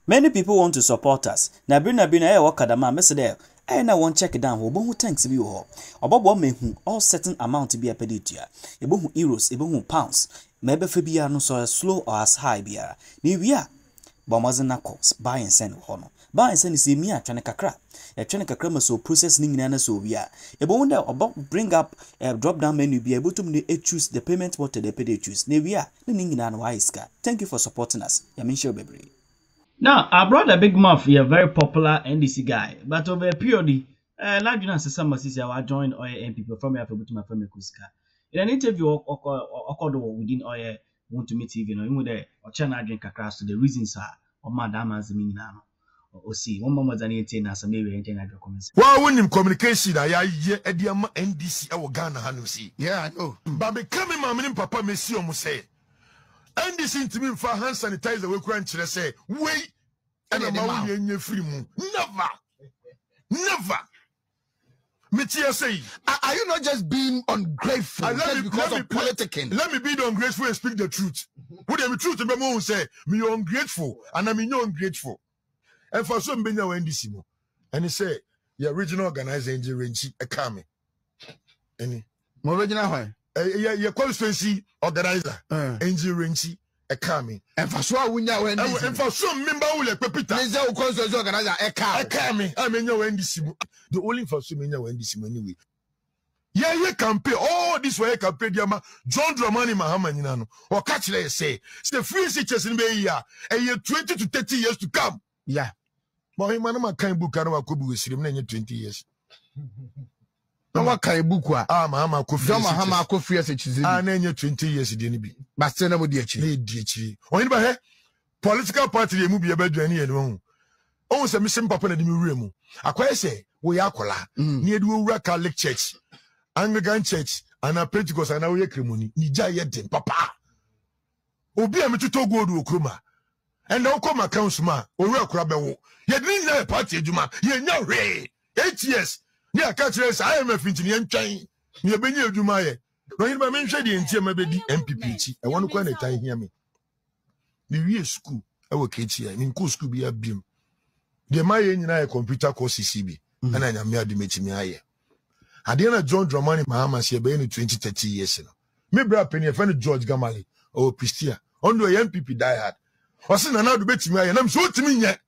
Many people want to support us. Na bina wakadama mesede. Na one check it down. Obo hu tanks bi wo. Obobo mehu all certain amount bi apeditia. Ebo hu euros, ebo hu pounds. Maybe fe bia no so as slow or as high bia. Ni wia. Ba mazena calls buy and send hono. Buy and send is me atwane kakra. Ya twane kakra ma so process ni nyina na so wia. Ebo wonder about bring up drop down menu be able to choose the payment method they pay choose. Ni wia ni nyina na iska. Thank you for supporting us. Ya mention bebre. Now, I brought a big mouth, a very popular NDC guy, but over a period, like you know, some assist I joined Oya MPP from my family Kuska. In an interview, occurred within Oya want to meet TV, you know, with or channel drink across to the reasons are or Madame as the meaning now. Or see, one moment than 18 as a maybe 18 at your comments. Well, when in communication, I hear NDC, our Ghana Hanusi. Yeah, I know. But becoming my name, Papa Monsieur Muse. NDC to me for hand sanitizer, we can't say, wait, and I'm out in your free moon. Never. Metia say, are you not just being ungrateful just because of politicking? Let me be the ungrateful and speak the truth. What the truth about me say, me ungrateful, and I mean no ungrateful. And for some being now NDC mo, and he say, your original organizer engineer a kame. Any My original one. Your constituency organizer engineer a kame. And for sure we know NDC. And for some member who like Pepita. There's a constituency organizer a kame. I mean no NDC. The only for some in NDC anyway. Yeah, campaign. All this way campaign, John Dramani Mahama Ninano. Or catch let's say, the free teachers in the year, and year 20 to 30 years to come. Yeah. But him man can't book and could be 20 years. No what can book? Mahama could free as it is. And then 20 years it didn't be. But still nobody actually. Or anybody political party they move about any and oh, some missing papa in the room. I quite say, we are cola near the Catholic Church, Anglican Church, and a Pentecost and our ceremony. Nija yet, papa. Obi am to go to Okroma. And now come a councilman or real crabbo. You didn't know a party, Juma. You know, 8 years. Near catchers, I am a Fintinian chain. Near Benny Jumaya. When I mentioned the entire maybe MPP, I want to quite a time hear me. The real school, our kids here, in cool school be a beam. The my in a computer course CCB, and I am mere meeting me here. I didn't John Dramani Mahama here by 20-30 years. Maybe a penny, a friend George Gamali or Pristia. On the MPP died. Wasn't another bit to me, and I'm so to me yet.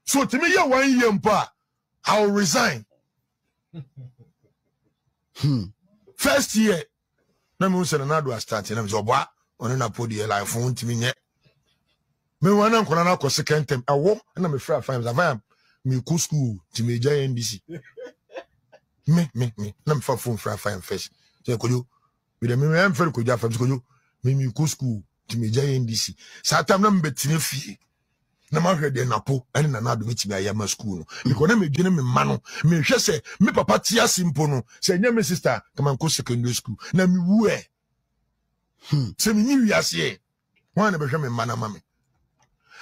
So to me, 1 year pa, I'll resign. First year, no said another starting. I'm so bad on an apodi life phone to me yet. Me one uncle and uncle second time. I walk and I'm a friend of am me cool school to me NDC. Me. I'm for phone for fine first. So could you with a me I'm very good job from school. Me cool school to me NDC. Satam number fee. Na ma hwede napo ene na na do metimi ayama school no because na me dwene me ma no me hwe se me papa tia simpo no se nya me sister kama nko secondary school na me wu se me ni wiase e wan na be hwe me ma na ma me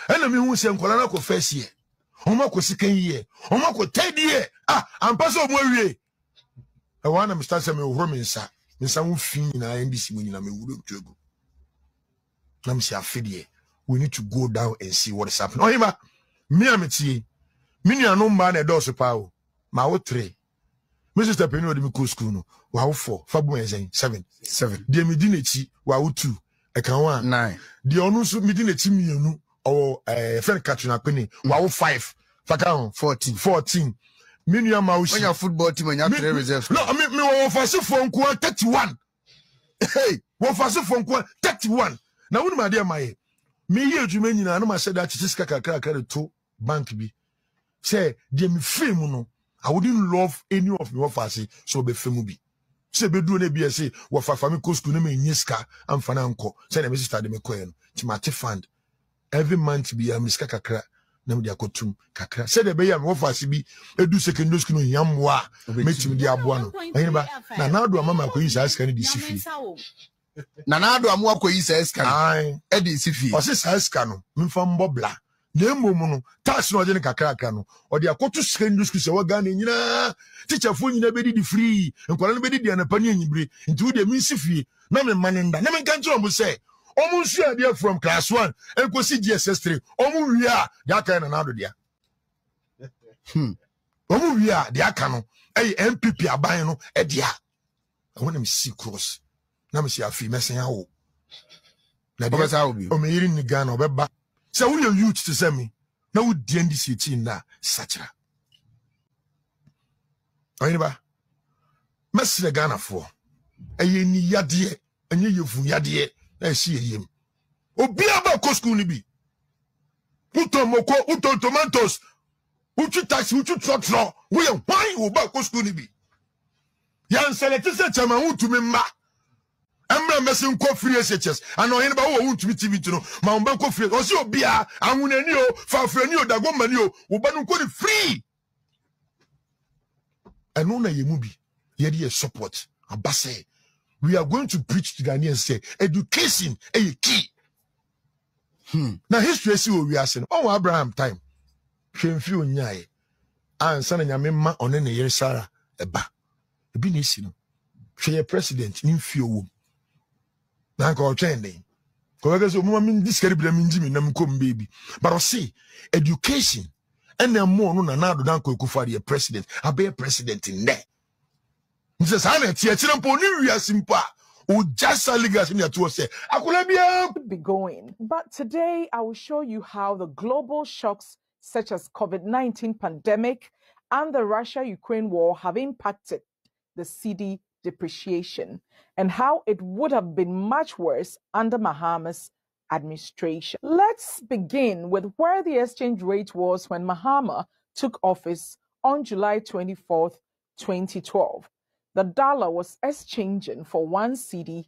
ena me hu se nkola na ko first year omo ko second year omo ko third year ampa so omo awie e wan na me start se me wo me nsa wo fin na NDC mo nyina me wuro twego na me se afedie. We need to go down and see what is happening. Oh, hima, me ameti, me no man a dosu pao, ma o 3. Me sister penny odi me go school no, wa o 4, fabu me 7. De me di nechi, wa o 2, e kan 1 9. De onu so me di nechi mienu, or friend Katrina penny, wa o 5, faka 14. Me nua ma o shi. When your football team and your 3 reserves. No, me wa fase for nko 31. Hey, wa fase for nko 31. Na wonu ma de amaye. Me here to many na no ma said that it's kakra to bank bi. Say de me film no. I wouldn't love any of me offers so be film bi. Say be do na bi say wo fa family cost to na me nyiska amfa na nko. Say na me sister de me koye no. Timate fund every month bi am miska kakra na me de akotum kakra. Say de be ya me offers bi edu secondary school no yamwa metim de aboa no. Ayin ba na do mama ko yin sa aska ni di sifi. Nanado amu akoyi sa scan e di sifi o se sa scan no mfa mbobla na emom no tax no je ne kakra no o de akoto secondary school se waga na nyina teacher fo nyina be di free nkwala no be di anapa ni anyibire nti wo de mi sifi na me manenda na me kan tro mo se Almost idea from class 1 and go see GSS3. Almost we are that kind of another dia. Almost we are the Akano. Hey, MPP are buying no edia. I want them see cross. Now me see a fee messing out. Now that's how be. O me hearing the gun or beba. So who you youth to send me? Now who the NDC team na sachra. Oyiba. Messi the Ghana for. Eye ni yadie, enye yefu yadie. Na esi yem. Obi aba ko school ni bi. Uto moko, uto tomatoes. Uchu taxi, uchu trotro. We why oba ko school ni bi. Yan select se chama utu me ma. Emra mesin ko free SHS. Ano yin ba wo utu TV to no. Ma umba ko free. Osi obi a anwunani o, fa frani o, dagomani o. Oba no ko free. Eno na yemu bi. Ye support. Abase. We are going to preach to Ghanaians say education is key. Now history see what we are saying. Oh, Abraham time. Shemfi onyaye. Ansa na nyame ma one ne yere Sarah eba. Ebi na esi no. Hwe president ni mfie wo. Na ko twende. Ko ga so mo ma this carry bra minji mi nam kom baby. But I say education and then more no na do dan ko ekufa the president. Abe president in there. Mrs. Hannah, be going. But today I will show you how the global shocks such as COVID-19 pandemic and the Russia-Ukraine war have impacted the cedi depreciation and how it would have been much worse under Mahama's administration. Let's begin with where the exchange rate was when Mahama took office on July 24th, 2012. The dollar was exchanging for 1 cedi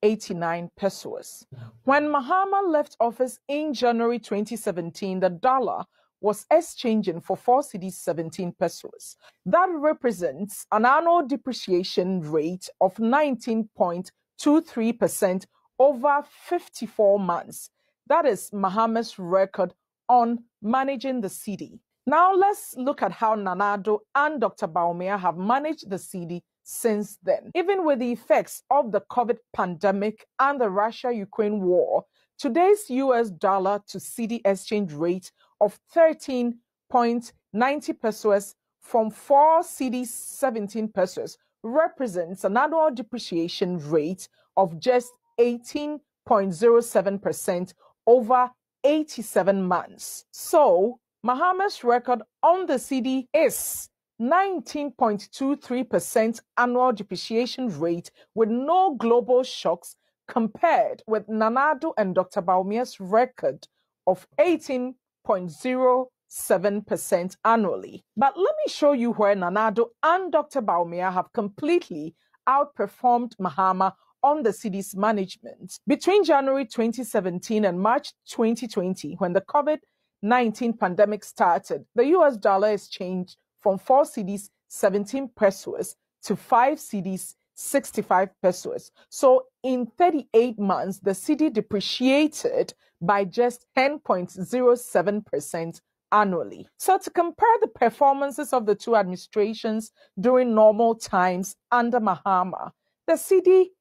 89 pesos. When Mahama left office in January 2017, the dollar was exchanging for 4 cedis 17 pesos. That represents an annual depreciation rate of 19.23% over 54 months. That is Mahama's record on managing the cedi. Now let's look at how Nana Addo and Dr. Bawumia have managed the cedi since then. Even with the effects of the COVID pandemic and the Russia-Ukraine war, today's US dollar to cedi exchange rate of 13.90 pesos from 4 cedis 17 pesos represents an annual depreciation rate of just 18.07% over 87 months. So, Mahama's record on the cedi is 19.23% annual depreciation rate with no global shocks compared with Nana Addo and Dr. Bawumia's record of 18.07% annually. But let me show you where Nana Addo and Dr. Bawumia have completely outperformed Mahama on the cedi's management. Between January 2017 and March 2020, when the COVID-19 pandemic started, the US dollar exchanged from 4 cedis 17 pesos to 5 cedis 65 pesos. So in 38 months, the cedi depreciated by just 10.07% annually. So to compare the performances of the two administrations during normal times under Mahama, the cedi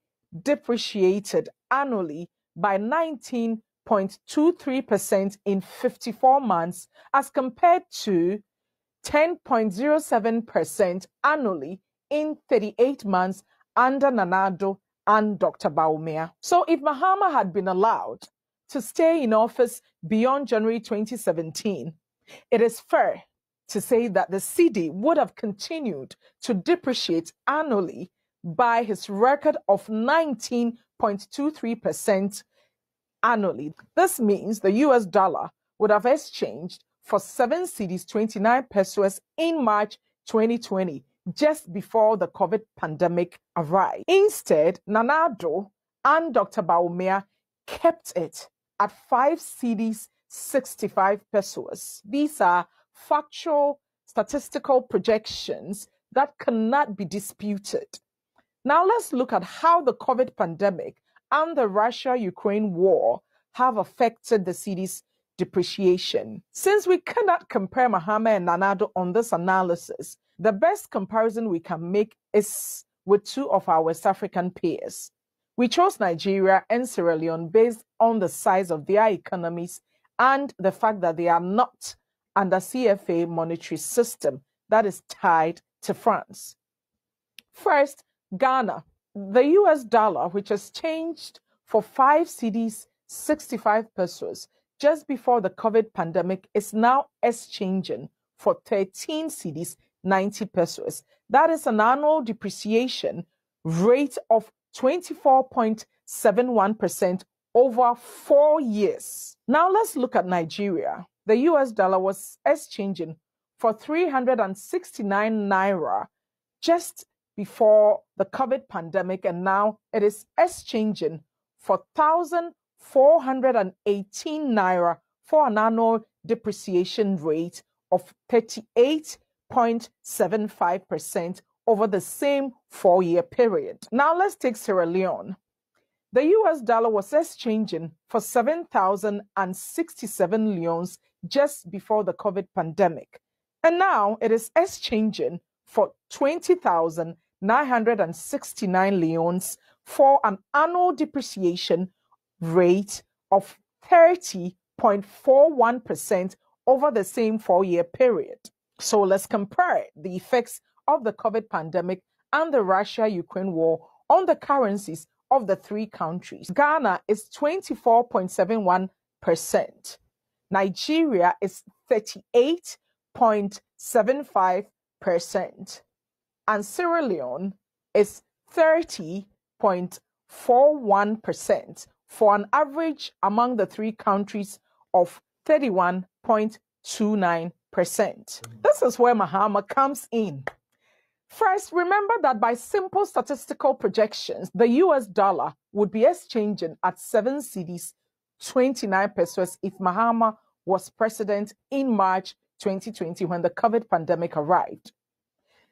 depreciated annually by 19.23% in 54 months as compared to 10.07% annually in 38 months under Nana Addo and Dr. Bawumia. So if Mahama had been allowed to stay in office beyond January 2017, it is fair to say that the cedi would have continued to depreciate annually by his record of 19.23% annually. This means the US dollar would have exchanged for 7 cedis 29 pesos in March 2020, just before the COVID pandemic arrived. Instead, Nana Addo and Dr. Bawumia kept it at 5 cedis 65 pesos. These are factual statistical projections that cannot be disputed. Now let's look at how the COVID pandemic and the Russia-Ukraine war have affected the cedi's depreciation. Since we cannot compare Mahama and Nana Addo on this analysis, the best comparison we can make is with two of our West African peers. We chose Nigeria and Sierra Leone based on the size of their economies and the fact that they are not under CFA monetary system that is tied to France. First, Ghana. The US dollar, which has changed for 5 cedis, 65 pesos, just before the COVID pandemic, is now exchanging for 13 cedis, 90 pesos. That is an annual depreciation rate of 24.71% over 4 years. Now let's look at Nigeria. The US dollar was exchanging for 369 naira just before the COVID pandemic, and now it is exchanging for 1,418 naira for an annual depreciation rate of 38.75% over the same 4-year period. Now let's take Sierra Leone. The US dollar was exchanging for 7,067 leones just before the COVID pandemic, and now it is exchanging for 20,969 leones for an annual depreciation rate of 30.41% over the same 4-year period. So let's compare the effects of the COVID pandemic and the Russia-Ukraine war on the currencies of the 3 countries. Ghana is 24.71%. Nigeria is 38.75%. And Sierra Leone is 30.41%, for an average among the 3 countries of 31.29%. This is where Mahama comes in. First, remember that by simple statistical projections, the US dollar would be exchanging at 7 cedis, 29 pesos if Mahama was president in March 2020 when the COVID pandemic arrived.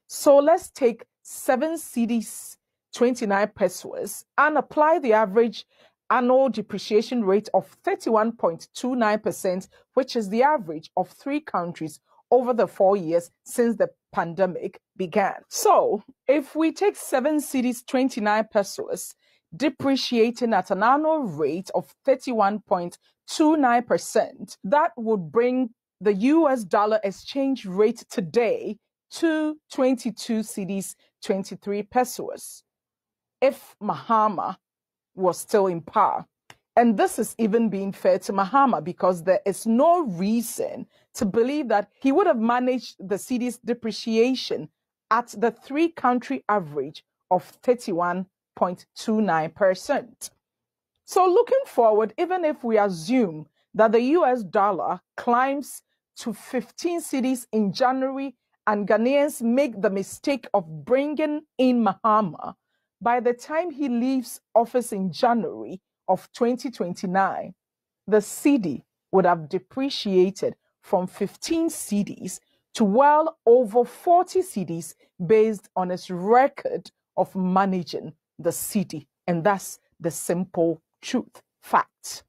So let's take 7 cedis, 29 pesos and apply the average annual depreciation rate of 31.29%, which is the average of 3 countries over the 4 years since the pandemic began. So if we take 7 cedis, 29 pesos, depreciating at an annual rate of 31.29%, that would bring the US dollar exchange rate today to 22 cedis, 23 pesos if Mahama was still in power. And this is even being fair to Mahama, because there is no reason to believe that he would have managed the cedi's depreciation at the 3-country average of 31.29%. So looking forward, even if we assume that the US dollar climbs to 15 cedis in January and Ghanaians make the mistake of bringing in Mahama, by the time he leaves office in January of 2029, the cedi would have depreciated from 15 cedis to well over 40 cedis based on its record of managing the cedi. And that's the simple truth, fact.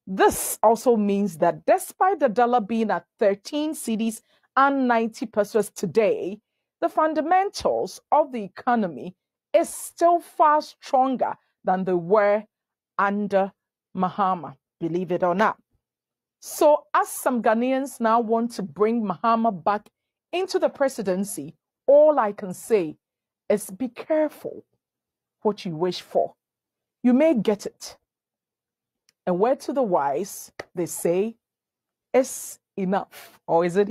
This also means that despite the dollar being at 13 cedis and 90 pesos today, the fundamentals of the economy is still far stronger than they were under Mahama, believe it or not. So as some Ghanaians now want to bring Mahama back into the presidency, all I can say is be careful what you wish for. You may get it. And word to the wise, they say, is enough. Or is it?